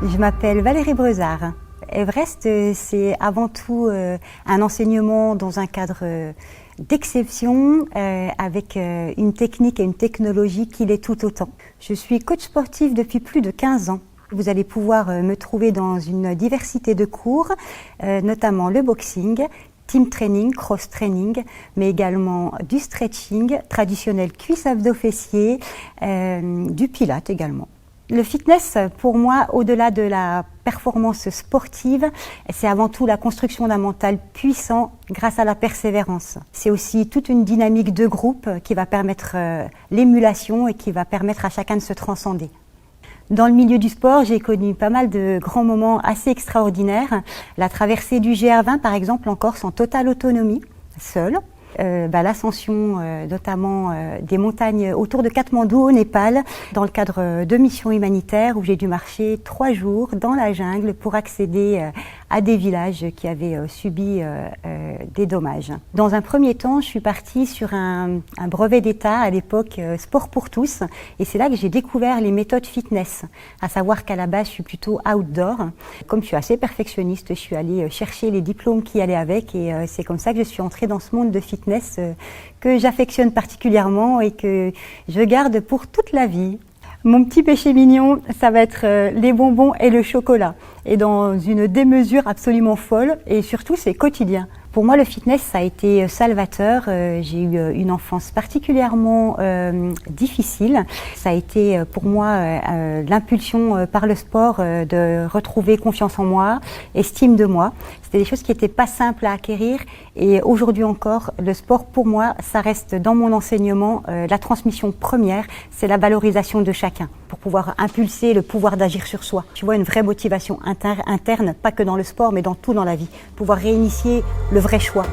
Je m'appelle Valérie Brezard. Everest, c'est avant tout un enseignement dans un cadre d'exception, avec une technique et une technologie qui l'est tout autant. Je suis coach sportif depuis plus de 15 ans. Vous allez pouvoir me trouver dans une diversité de cours, notamment le boxing, team training, cross training, mais également du stretching, traditionnel cuisse abdos fessiers, du pilate également. Le fitness, pour moi, au-delà de la performance sportive, c'est avant tout la construction d'un mental puissant grâce à la persévérance. C'est aussi toute une dynamique de groupe qui va permettre l'émulation et qui va permettre à chacun de se transcender. Dans le milieu du sport, j'ai connu pas mal de grands moments assez extraordinaires. La traversée du GR20, par exemple, en Corse, en totale autonomie, seule. L'ascension notamment des montagnes autour de Katmandou au Népal dans le cadre de missions humanitaires où j'ai dû marcher 3 jours dans la jungle pour accéder à des villages qui avaient subi des dommages. Dans un premier temps, je suis partie sur un brevet d'État à l'époque Sport pour tous et c'est là que j'ai découvert les méthodes fitness, à savoir qu'à la base je suis plutôt outdoor. Comme je suis assez perfectionniste, je suis allée chercher les diplômes qui allaient avec et c'est comme ça que je suis entrée dans ce monde de fitness que j'affectionne particulièrement et que je garde pour toute la vie. Mon petit péché mignon, ça va être les bonbons et le chocolat. Et dans une démesure absolument folle et surtout c'est quotidien. Pour moi, le fitness, ça a été salvateur. J'ai eu une enfance particulièrement difficile. Ça a été pour moi l'impulsion par le sport de retrouver confiance en moi, estime de moi. C'était des choses qui n'étaient pas simples à acquérir. Et aujourd'hui encore, le sport, pour moi, ça reste dans mon enseignement la transmission première, c'est la valorisation de chacun pour pouvoir impulser le pouvoir d'agir sur soi. Tu vois, une vraie motivation interne, pas que dans le sport, mais dans tout dans la vie. Pouvoir réinitier le vrai choix.